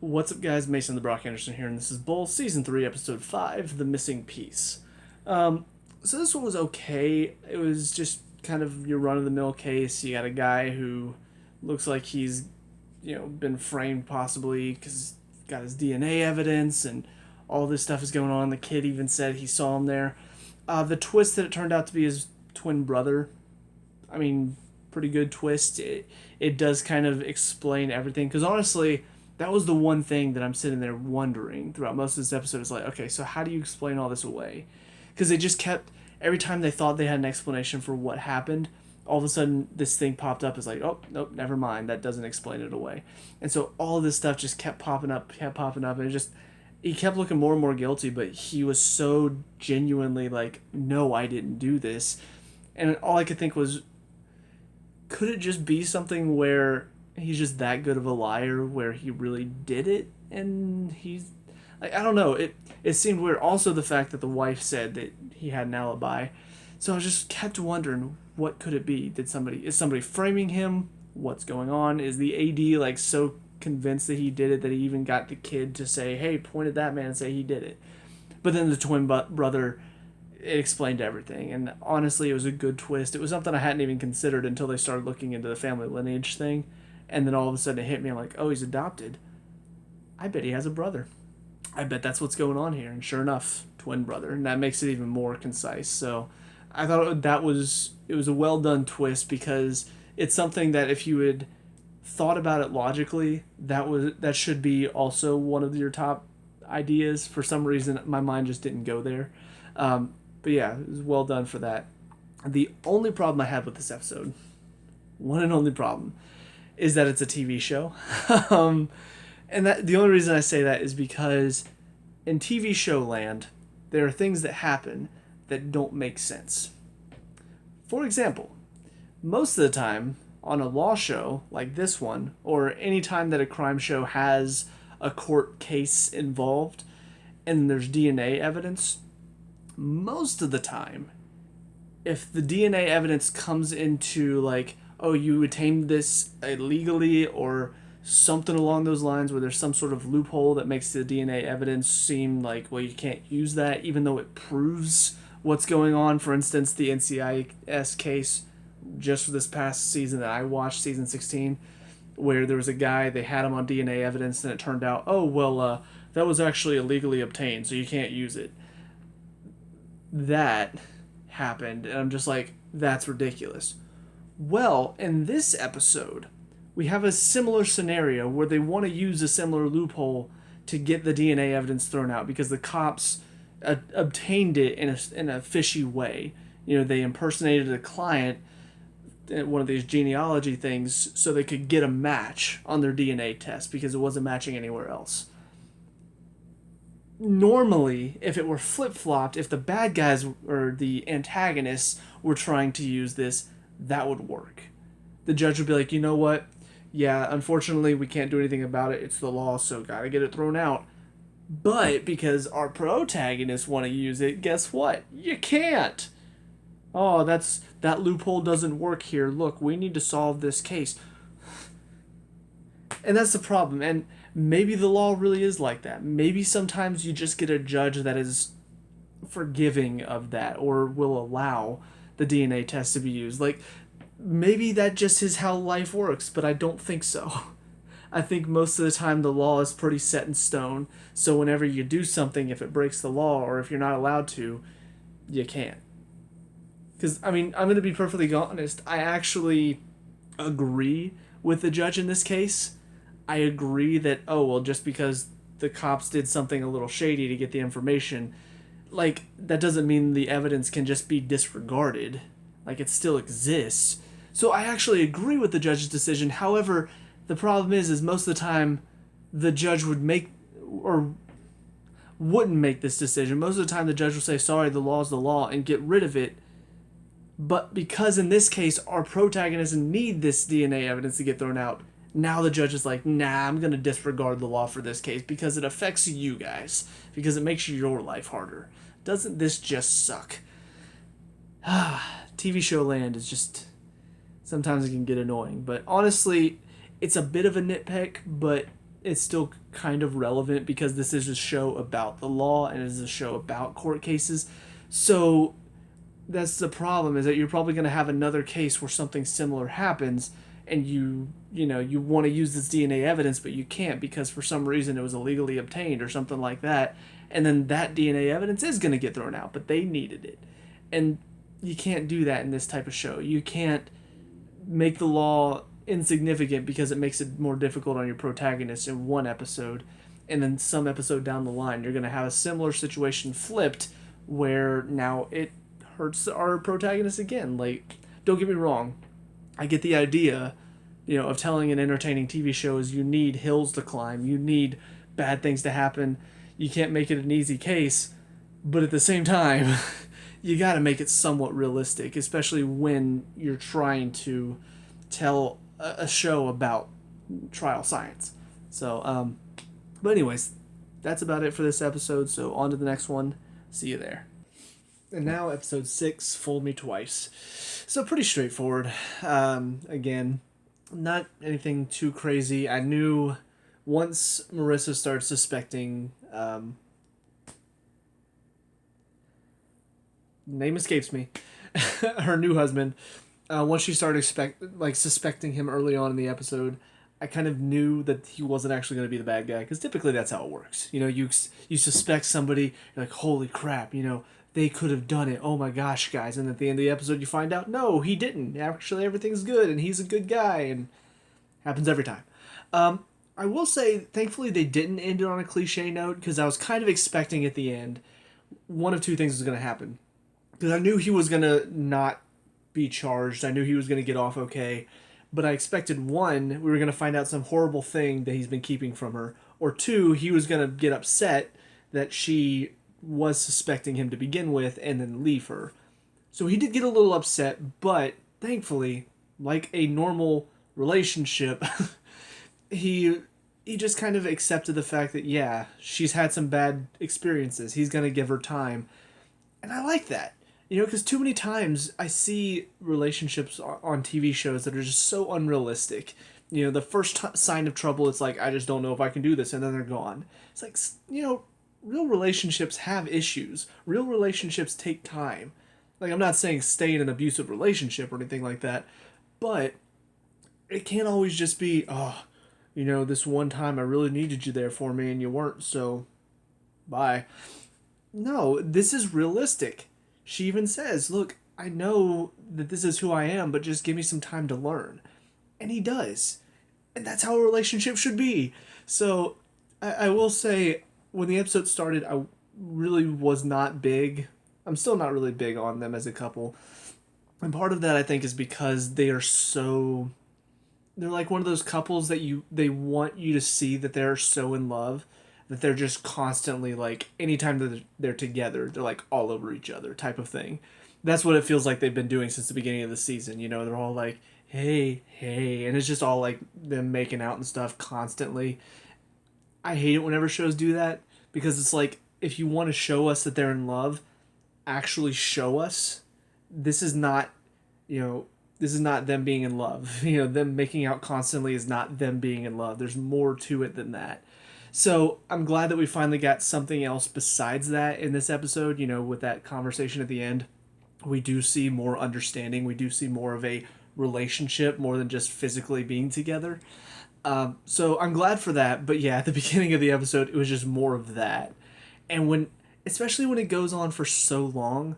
What's up, guys? Mason the Brock Henderson here, and this is Bull Season 3, Episode 5, The Missing Piece. So this one was okay. It was just kind of your run-of-the-mill case. You got a guy who looks like he's, been framed possibly because he's got his DNA evidence and all this stuff is going on. The kid even said he saw him there. The twist that it turned out to be his twin brother, I mean, pretty good twist. It does kind of explain everything, because honestly, that was the one thing that I'm sitting there wondering throughout most of this episode. Is like, okay, so how do you explain all this away? Because they just kept, every time they thought they had an explanation for what happened, all of a sudden this thing popped up as like, oh, nope, never mind, that doesn't explain it away. And so all of this stuff just kept popping up, and it just, he kept looking more and more guilty, but he was so genuinely like, no, I didn't do this. And all I could think was, could it just be something where he's just that good of a liar, where he really did it, and he's like, I don't know, it seemed weird. Also, the fact that the wife said that he had an alibi, so I just kept wondering, what could it be? Is somebody framing him? What's going on? Is the AD like so convinced that he did it that he even got the kid to say, hey, point at that man and say he did it? But then the twin brother, it explained everything, and honestly, it was a good twist. It was something I hadn't even considered until they started looking into the family lineage thing, and then all of a sudden it hit me. I'm like, oh, he's adopted. I bet he has a brother. I bet that's what's going on here. And sure enough, twin brother, and that makes it even more concise. So I thought it was a well done twist, because it's something that if you had thought about it logically, that should be also one of your top ideas. For some reason, my mind just didn't go there. But yeah, it was well done for that. The only problem I had with this episode, one and only problem, is that it's a TV show. And that the only reason I say that is because in TV show land, there are things that happen that don't make sense. For example, most of the time on a law show like this one, or any time that a crime show has a court case involved and there's DNA evidence, most of the time, if the DNA evidence comes into like, oh, you obtained this illegally or something along those lines, where there's some sort of loophole that makes the DNA evidence seem like, well, you can't use that even though it proves what's going on. For instance, the NCIS case just for this past season that I watched, season 16, where there was a guy, they had him on DNA evidence, and it turned out, oh, well, that was actually illegally obtained, so you can't use it. That happened, and I'm just like, that's ridiculous. Well, in this episode, we have a similar scenario where they want to use a similar loophole to get the DNA evidence thrown out, because the cops obtained it in a fishy way. They impersonated a client at one of these genealogy things so they could get a match on their DNA test, because it wasn't matching anywhere else. Normally, if it were flip-flopped, if the bad guys or the antagonists were trying to use this, that would work. The judge would be like, you know what? Yeah, unfortunately, we can't do anything about it. It's the law, so gotta get it thrown out. But because our protagonists want to use it, guess what? You can't. Oh, that loophole doesn't work here. Look, we need to solve this case. And that's the problem. And maybe the law really is like that. Maybe sometimes you just get a judge that is forgiving of that, or will allow the DNA test to be used. Like, maybe that just is how life works, but I don't think so. I think most of the time the law is pretty set in stone, so whenever you do something, if it breaks the law, or if you're not allowed to, you can't. Because, I mean, I'm going to be perfectly honest, I actually agree with the judge in this case. I agree that, oh, well, just because the cops did something a little shady to get the information, like, that doesn't mean the evidence can just be disregarded. Like, it still exists. So I actually agree with the judge's decision. However, the problem is most of the time the judge would make, or wouldn't make this decision. Most of the time the judge will say, sorry, the law's the law, and get rid of it. But because in this case our protagonists need this DNA evidence to get thrown out, now the judge is like, nah, I'm going to disregard the law for this case because it affects you guys, because it makes your life harder. Doesn't this just suck? TV show land is just, sometimes it can get annoying. But honestly, it's a bit of a nitpick, but it's still kind of relevant because this is a show about the law and it is a show about court cases. So that's the problem, is that you're probably going to have another case where something similar happens, and you want to use this DNA evidence, but you can't because for some reason it was illegally obtained or something like that, and then that DNA evidence is going to get thrown out, but they needed it. And you can't do that in this type of show. You can't make the law insignificant because it makes it more difficult on your protagonist in one episode, and then some episode down the line you're going to have a similar situation flipped where now it hurts our protagonist again. Like, don't get me wrong, I get the idea, of telling an entertaining TV show is you need hills to climb, you need bad things to happen, you can't make it an easy case, but at the same time, you got to make it somewhat realistic, especially when you're trying to tell a show about trial science. So, but anyways, that's about it for this episode. So on to the next one. See you there. And now episode 6, Fool Me Twice. So pretty straightforward. Again, not anything too crazy. I knew once Marissa started suspecting, name escapes me, her new husband, once she started suspecting him early on in the episode, I kind of knew that he wasn't actually going to be the bad guy, because typically that's how it works. You suspect somebody, you're like, holy crap, they could have done it. Oh my gosh, guys. And at the end of the episode, you find out, no, he didn't. Actually, everything's good, and he's a good guy, and happens every time. I will say, thankfully, they didn't end it on a cliche note, because I was kind of expecting at the end one of two things was going to happen. Because I knew he was going to not be charged. I knew he was going to get off okay. But I expected, one, we were going to find out some horrible thing that he's been keeping from her. Or two, he was going to get upset that she was suspecting him to begin with and then leave her. So he did get a little upset, but thankfully, like a normal relationship, he just kind of accepted the fact that, yeah, she's had some bad experiences. He's going to give her time. And I like that. Because too many times I see relationships on TV shows that are just so unrealistic. The first sign of trouble, it's like, I just don't know if I can do this, and then they're gone. It's like, real relationships have issues. Real relationships take time. Like, I'm not saying stay in an abusive relationship or anything like that, but it can't always just be, this one time I really needed you there for me and you weren't, so bye. No, this is realistic. She even says, look, I know that this is who I am, but just give me some time to learn. And he does. And that's how a relationship should be. So, I will say, when the episode started, I really was not big. I'm still not really big on them as a couple. And part of that, I think, is because they are so... They're like one of those couples that they want you to see that they're so in love, that they're just constantly, like, anytime that they're together, they're, like, all over each other type of thing. That's what it feels like they've been doing since the beginning of the season. They're all like, hey, and it's just all, like, them making out and stuff constantly. I hate it whenever shows do that, because it's like, if you want to show us that they're in love, actually show us. This is not, this is not them being in love. Them making out constantly is not them being in love. There's more to it than that. So I'm glad that we finally got something else besides that in this episode, with that conversation at the end. We do see more understanding. We do see more of a relationship, more than just physically being together. So I'm glad for that. But yeah, at the beginning of the episode, it was just more of that. And especially when it goes on for so long,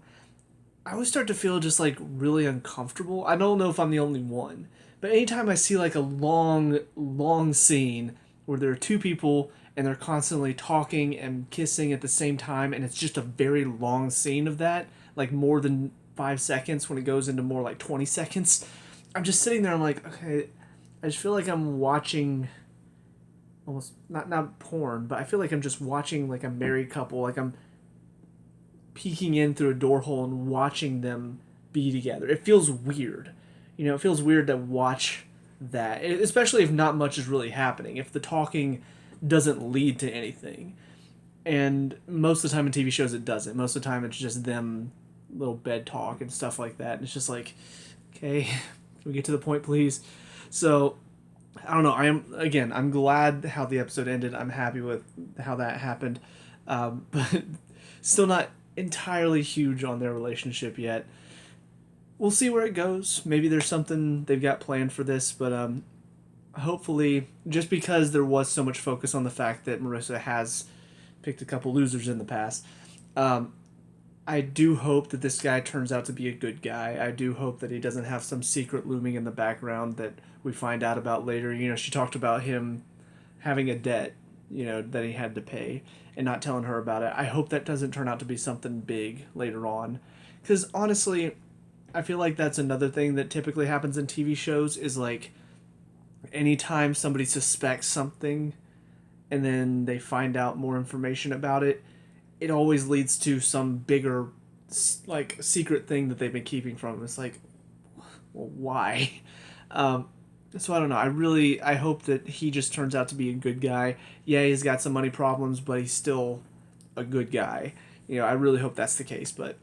I always start to feel just like really uncomfortable. I don't know if I'm the only one, but anytime I see like a long scene where there are two people and they're constantly talking and kissing at the same time, and it's just a very long scene of that, like more than 5 seconds when it goes into more like 20 seconds, I'm just sitting there, I'm like, okay, I just feel like I'm watching almost, not porn, but I feel like I'm just watching like a married couple, like I'm peeking in through a door hole and watching them be together. It feels weird. It feels weird to watch that, especially if not much is really happening, if the talking doesn't lead to anything. And most of the time in TV shows it doesn't. Most of the time it's just them little bed talk and stuff like that, and it's just like, okay, can we get to the point, please? So I don't know. I'm glad how the episode ended. I'm happy with how that happened, but still not entirely huge on their relationship yet. We'll see where it goes. Maybe there's something they've got planned for this, but hopefully, just because there was so much focus on the fact that Marissa has picked a couple losers in the past, um, I do hope that this guy turns out to be a good guy. I do hope that he doesn't have some secret looming in the background that we find out about later. She talked about him having a debt, that he had to pay and not telling her about it. I hope that doesn't turn out to be something big later on. Because honestly, I feel like that's another thing that typically happens in TV shows is like anytime somebody suspects something and then they find out more information about it, it always leads to some bigger like secret thing that they've been keeping from them. It's like, well, why? Um, so I don't know. I hope that he just turns out to be a good guy. Yeah, he's got some money problems, but he's still a good guy. I really hope that's the case. But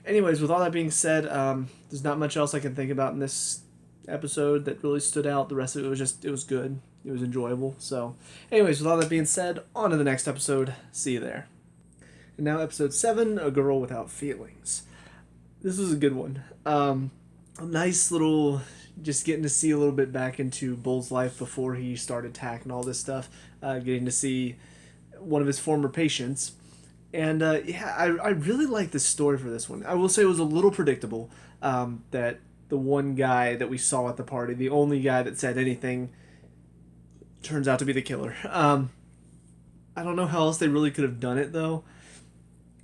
anyways, with all that being said, there's not much else I can think about in this episode that really stood out. The rest of it was good. It was enjoyable. So anyways, with all that being said, on to the next episode. See you there. And now episode 7, A Girl Without Feelings. This was a good one. A nice little, just getting to see a little bit back into Bull's life before he started TAC and all this stuff. Getting to see one of his former patients. And I really like the story for this one. I will say it was a little predictable that the one guy that we saw at the party, the only guy that said anything, turns out to be the killer. I don't know how else they really could have done it, though.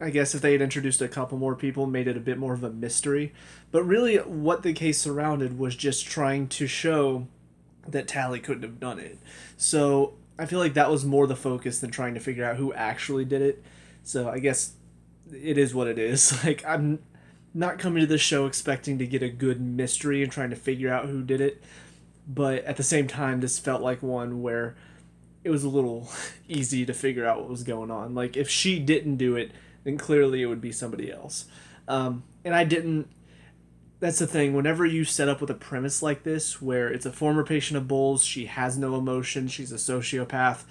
I guess if they had introduced a couple more people, made it a bit more of a mystery. But really, what the case surrounded was just trying to show that Tally couldn't have done it. So I feel like that was more the focus than trying to figure out who actually did it. So I guess it is what it is. Like, I'm not coming to this show expecting to get a good mystery and trying to figure out who did it. But at the same time, this felt like one where it was a little easy to figure out what was going on. Like, if she didn't do it, then clearly it would be somebody else. And I didn't. That's the thing. Whenever you set up with a premise like this, where it's a former patient of Bull's, she has no emotion, she's a sociopath,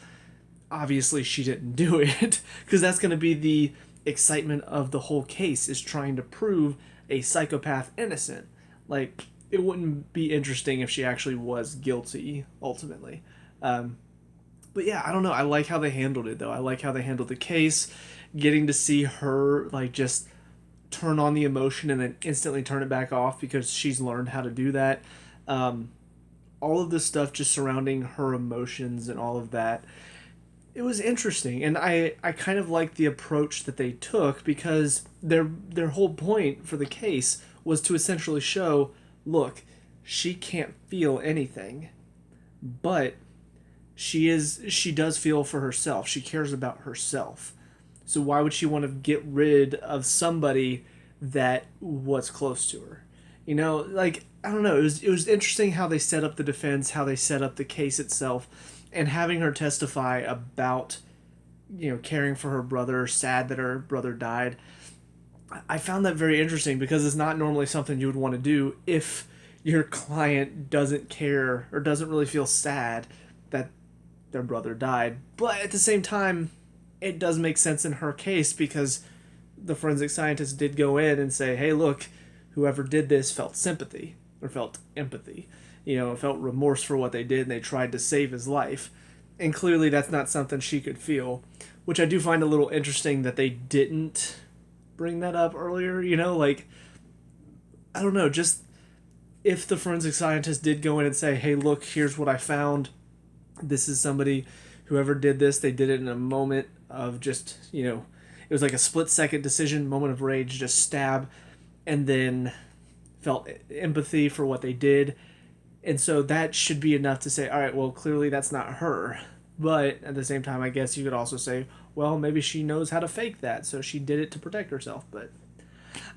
obviously she didn't do it. Because that's going to be the excitement of the whole case, is trying to prove a psychopath innocent. Like, it wouldn't be interesting if she actually was guilty, ultimately. But yeah, I don't know. I like how they handled it, though. I like how they handled the case. Getting to see her, like, just turn on the emotion and then instantly turn it back off because she's learned how to do that. All of this stuff just surrounding her emotions and all of that. It was interesting. And I kind of like the approach that they took because their whole point for the case was to essentially show, look, she can't feel anything, but she does feel for herself. She cares about herself. So why would she want to get rid of somebody that was close to her? Like, I don't know. It was interesting how they set up the defense, how they set up the case itself, and having her testify about caring for her brother, sad that her brother died. I found that very interesting because it's not normally something you would want to do if your client doesn't care or doesn't really feel sad that their brother died. But at the same time, it does make sense in her case because the forensic scientist did go in and say, hey, look, whoever did this felt sympathy or felt empathy, felt remorse for what they did and they tried to save his life. And clearly that's not something she could feel, which I do find a little interesting that they didn't bring that up earlier, like, I don't know, just if the forensic scientist did go in and say, hey, look, here's what I found. This is somebody, whoever did this, they did it in a moment of just, it was like a split-second decision, moment of rage, just stab, and then felt empathy for what they did. And so that should be enough to say, all right, well, clearly that's not her. But at the same time, I guess you could also say, well, maybe she knows how to fake that, so she did it to protect herself. But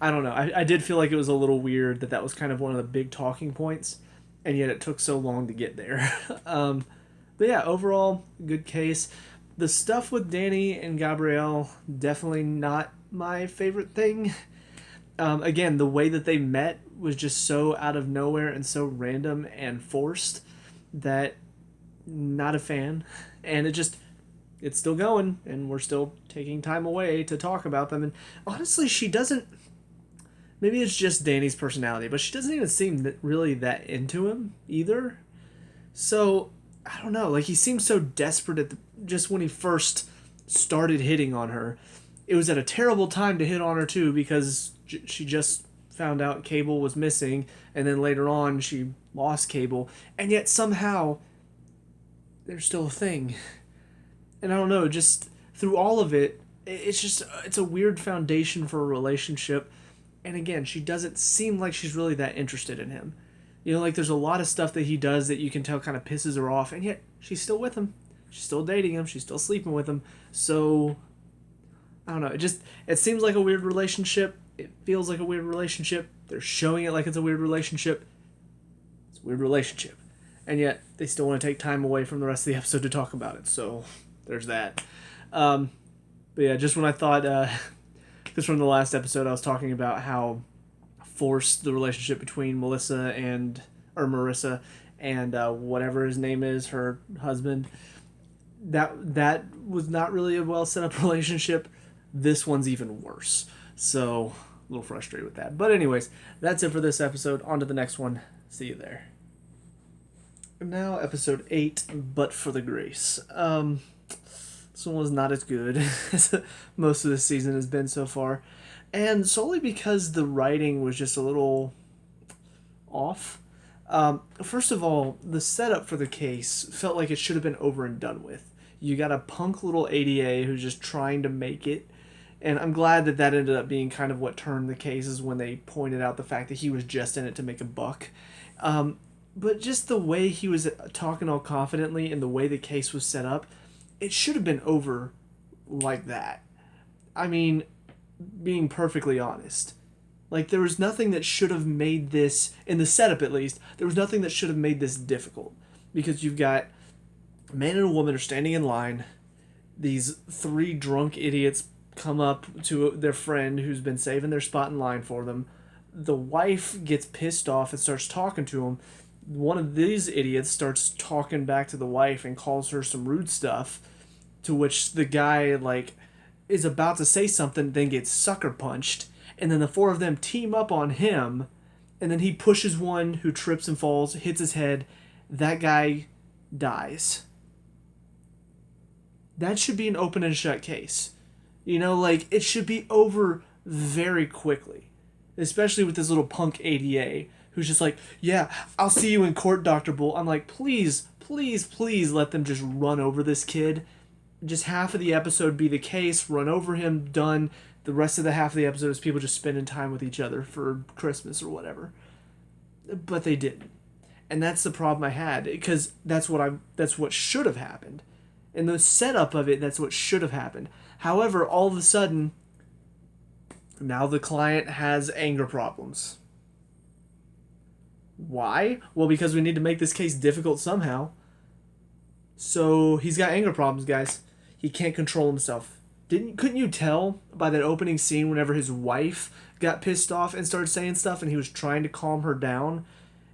I don't know. I did feel like it was a little weird that was kind of one of the big talking points, and yet it took so long to get there. But yeah, overall, good case. The stuff with Danny and Gabrielle, definitely not my favorite thing. Again, the way that they met was just so out of nowhere and so random and forced that not a fan. And it's still going, and we're still taking time away to talk about them. And honestly, she doesn't. Maybe it's just Danny's personality, but she doesn't even seem really that into him either. So I don't know. Like, he seemed so desperate just when he first started hitting on her. It was at a terrible time to hit on her too, because she just found out Cable was missing, and then later on she lost Cable, and yet somehow there's still a thing. And I don't know, just through all of it, it's a weird foundation for a relationship. And again, she doesn't seem like she's really that interested in him. Like, there's a lot of stuff that he does that you can tell kind of pisses her off, and yet she's still with him. She's still dating him. She's still sleeping with him. So I don't know. It seems like a weird relationship. It feels like a weird relationship. They're showing it like it's a weird relationship. It's a weird relationship. And yet they still want to take time away from the rest of the episode to talk about it. So there's that. But yeah, just when I thought, because from the last episode I was talking about how forced the relationship between Marissa and whatever his name is, her husband, that was not really a well set up relationship. This one's even worse. So a little frustrated with that. But anyways, that's it for this episode. On to the next one. See you there. And now episode 8, But for the Grace. This one was not as good as most of the season has been so far. And solely because the writing was just a little off. First of all, the setup for the case felt like it should have been over and done with. You got a punk little ADA who's just trying to make it. And I'm glad that ended up being kind of what turned the case, is when they pointed out the fact that he was just in it to make a buck. But just the way he was talking all confidently and the way the case was set up, it should have been over like that. I mean, being perfectly honest. Like, there was nothing that should have made this, in the setup at least, there was nothing that should have made this difficult. Because you've got a man and a woman are standing in line. These 3 drunk idiots come up to their friend who's been saving their spot in line for them. The wife gets pissed off and starts talking to him. One of these idiots starts talking back to the wife and calls her some rude stuff, to which the guy, like, is about to say something, then gets sucker punched, and then the 4 of them team up on him, and then he pushes one who trips and falls, hits his head. That guy dies. That should be an open and shut case. Like, it should be over very quickly. Especially with this little punk ADA who's just like, yeah, I'll see you in court, Dr. Bull. I'm like, please, please, please let them just run over this kid. Just half of the episode be the case, run over him, done. The rest of the half of the episode is people just spending time with each other for Christmas or whatever. But they didn't. And that's the problem I had, because that's what should have happened. In the setup of it, that's what should have happened. However, all of a sudden, now the client has anger problems. Why? Well, because we need to make this case difficult somehow. So he's got anger problems, guys. He can't control himself. Couldn't you tell by that opening scene whenever his wife got pissed off and started saying stuff and he was trying to calm her down,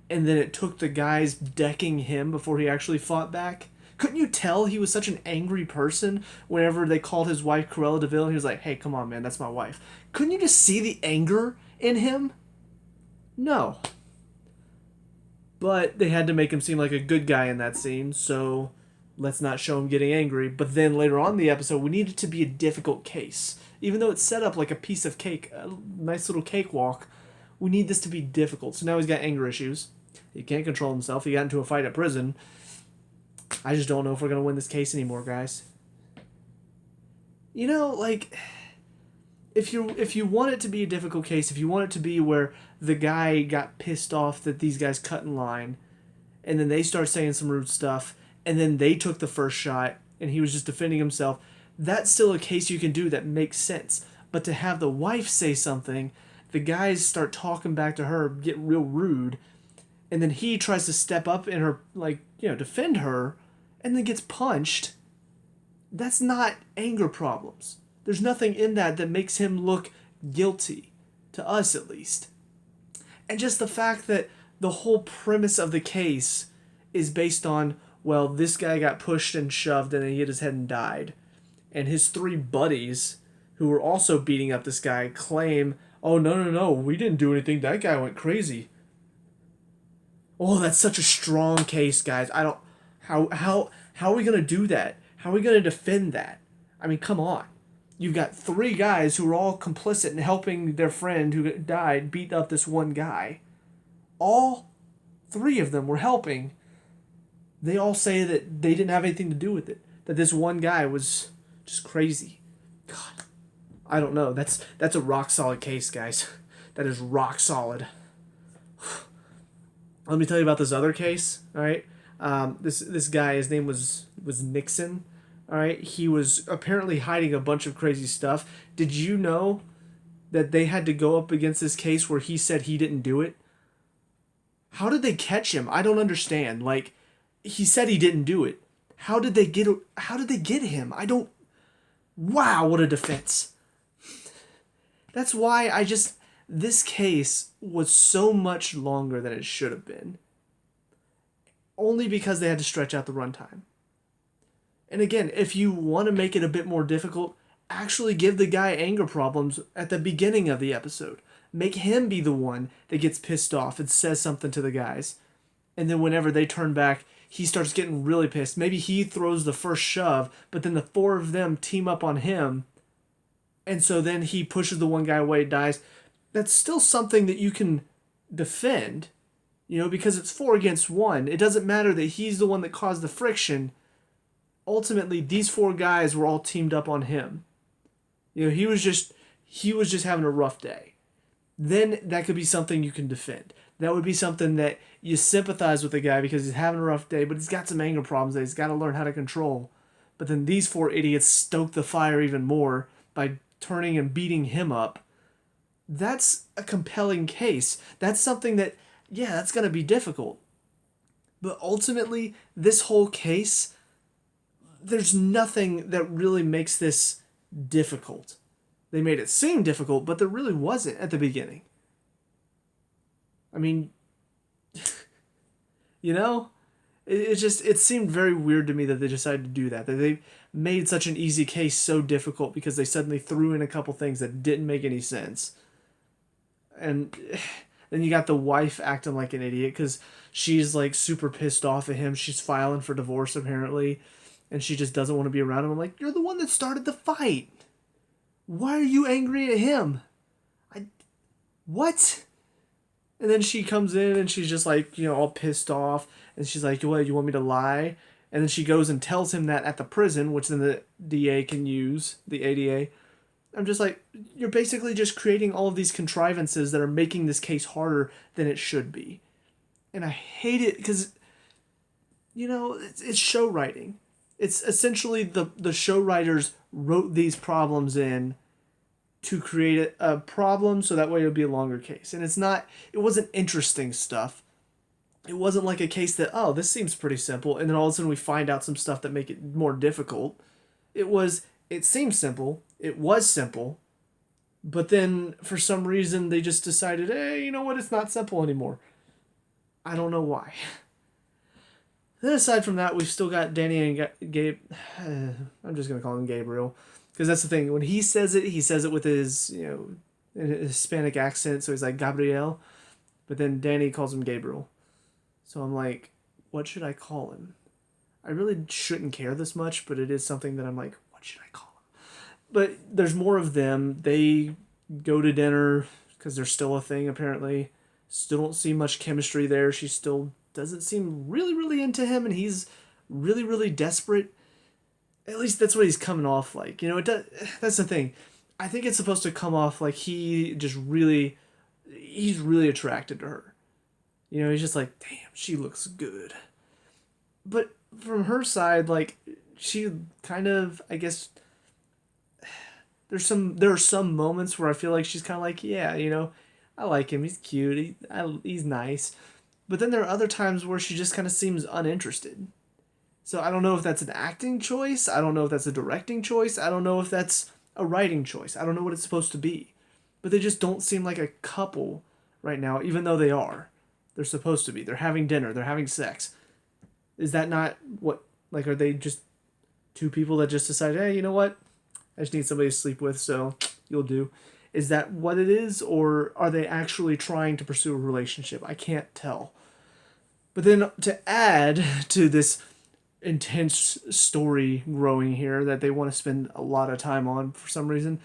and then it took the guys decking him before he actually fought back? Couldn't you tell he was such an angry person whenever they called his wife Cruella de Vil and he was like, hey, come on, man, that's my wife? Couldn't you just see the anger in him? No. But they had to make him seem like a good guy in that scene, so let's not show him getting angry. But then later on in the episode, we need it to be a difficult case. Even though it's set up like a piece of cake, a nice little cakewalk, we need this to be difficult. So now he's got anger issues. He can't control himself. He got into a fight at prison. I just don't know if we're going to win this case anymore, guys. Like, if you want it to be a difficult case, if you want it to be where the guy got pissed off that these guys cut in line, and then they start saying some rude stuff, and then they took the first shot, and he was just defending himself, that's still a case you can do that makes sense. But to have the wife say something, the guys start talking back to her, get real rude, and then he tries to step up in her, defend her, and then gets punched. That's not anger problems. There's nothing in that makes him look guilty, to us at least. And just the fact that the whole premise of the case is based on Well, this guy got pushed and shoved and he hit his head and died. And his three buddies, who were also beating up this guy, claim, oh, no, no, no, we didn't do anything. That guy went crazy. Oh, that's such a strong case, guys. I don't... How are we going to do that? How are we going to defend that? I mean, come on. You've got three guys who are all complicit in helping their friend who died beat up this one guy. All three of them were helping. They all say that they didn't have anything to do with it. That this one guy was just crazy. God, I don't know. That's a rock solid case, guys. That is rock solid. Let me tell you about this other case. All right, this guy, his name was Nixon. All right, he was apparently hiding a bunch of crazy stuff. Did you know that they had to go up against this case where he said he didn't do it? How did they catch him? I don't understand. Like, he said he didn't do it. How did they get him? I don't... Wow, what a defense. That's why this case was so much longer than it should have been. Only because they had to stretch out the runtime. And again, if you want to make it a bit more difficult, actually give the guy anger problems at the beginning of the episode. Make him be the one that gets pissed off and says something to the guys. And then whenever they turn back, he starts getting really pissed. Maybe he throws the first shove, but then the four of them team up on him. And so then he pushes the one guy away, dies. That's still something that you can defend, because it's 4 against 1. It doesn't matter that he's the one that caused the friction. Ultimately, these 4 guys were all teamed up on him. He was just having a rough day. Then that could be something you can defend. That would be something that you sympathize with the guy because he's having a rough day, but he's got some anger problems that he's got to learn how to control. But then these 4 idiots stoke the fire even more by turning and beating him up. That's a compelling case. That's something that, that's going to be difficult. But ultimately, this whole case, there's nothing that really makes this difficult. They made it seem difficult, but there really wasn't at the beginning. I mean, it seemed very weird to me that they decided to do that. That they made such an easy case so difficult because they suddenly threw in a couple things that didn't make any sense. And then you got the wife acting like an idiot because she's like super pissed off at him. She's filing for divorce apparently, and she just doesn't want to be around him. I'm like, you're the one that started the fight. Why are you angry at him? What? And then she comes in and she's just like, all pissed off. And she's like, what, you want me to lie? And then she goes and tells him that at the prison, which then the DA can use, the ADA. I'm just like, you're basically just creating all of these contrivances that are making this case harder than it should be. And I hate it because, it's show writing. It's essentially the show writers wrote these problems in to create a problem so that way it would be a longer case. And it wasn't interesting stuff. It wasn't like a case that, oh, this seems pretty simple, and then all of a sudden we find out some stuff that make it more difficult. It seemed simple, it was simple, but then for some reason they just decided, hey, you know what, it's not simple anymore. I don't know why. Then aside from that, we've still got Danny and Gabe. I'm just going to call him Gabriel. Because that's the thing. When he says it with his, Hispanic accent. So he's like, Gabriel. But then Danny calls him Gabriel. So I'm like, what should I call him? I really shouldn't care this much, but it is something that I'm like, what should I call him? But there's more of them. They go to dinner because they're still a thing, apparently. Still don't see much chemistry there. She still doesn't seem really, really into him, and he's really, really desperate. At least that's what he's coming off like. That's the thing. I think it's supposed to come off like he's really attracted to her. He's just like, damn, she looks good. But from her side, like, she kind of, I guess, there are some moments where I feel like she's kind of like, yeah, I like him. He's cute. He's nice. But then there are other times where she just kind of seems uninterested. So I don't know if that's an acting choice. I don't know if that's a directing choice. I don't know if that's a writing choice. I don't know what it's supposed to be. But they just don't seem like a couple right now, even though they are. They're supposed to be. They're having dinner. They're having sex. Is that not what, like, are they just two people that just decide, hey, you know what? I just need somebody to sleep with, so you'll do. Is that what it is, or are they actually trying to pursue a relationship? I can't tell. But then to add to this intense story growing here that they want to spend a lot of time on for some reason,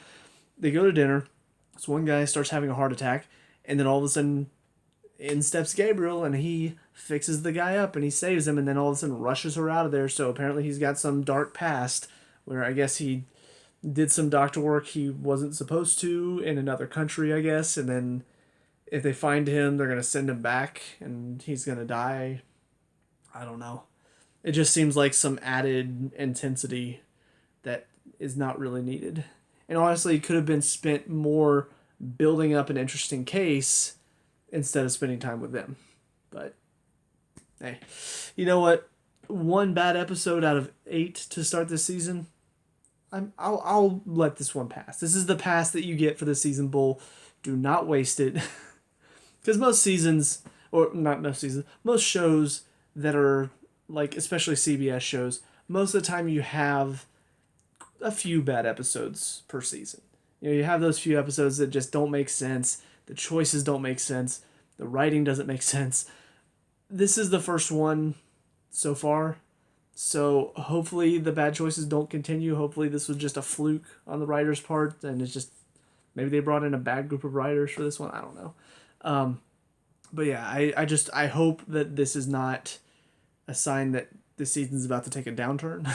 they go to dinner. This one guy starts having a heart attack, and then all of a sudden, in steps Gabriel, and he fixes the guy up and he saves him, and then all of a sudden rushes her out of there. So apparently he's got some dark past where I guess he did some doctor work he wasn't supposed to in another country, I guess, and then if they find him, they're gonna send him back and he's gonna die. I don't know. It just seems like some added intensity that is not really needed. And honestly, it could have been spent more building up an interesting case instead of spending time with them. But hey, you know what? One bad episode out of 8 to start this season. I'll let this one pass. This is the pass that you get for the season, Bull. Do not waste it. Because most seasons, or not most seasons, most shows that are, like, especially CBS shows, most of the time you have a few bad episodes per season. You know, you have those few episodes that just don't make sense. The choices don't make sense. The writing doesn't make sense. This is the first one so far. So hopefully the bad choices don't continue. Hopefully this was just a fluke on the writer's part, and it's just maybe they brought in a bad group of writers for this one. I don't know. But yeah, I hope that this is not a sign that this season's about to take a downturn.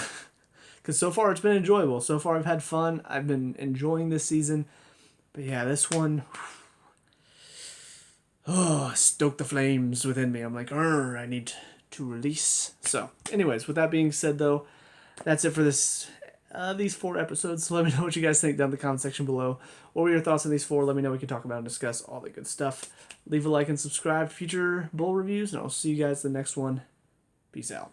Because so far it's been enjoyable. So far I've had fun. I've been enjoying this season. But yeah, this one, oh, stoke the flames within me. I'm like, I need to release. So anyways, with that being said though, that's it for these 4 episodes. So let me know what you guys think down in the comment section below. What were your thoughts on these 4? Let me know. We can talk about and discuss all the good stuff. Leave a like and subscribe for future Bull reviews, and I'll see you guys in the next one. Peace out.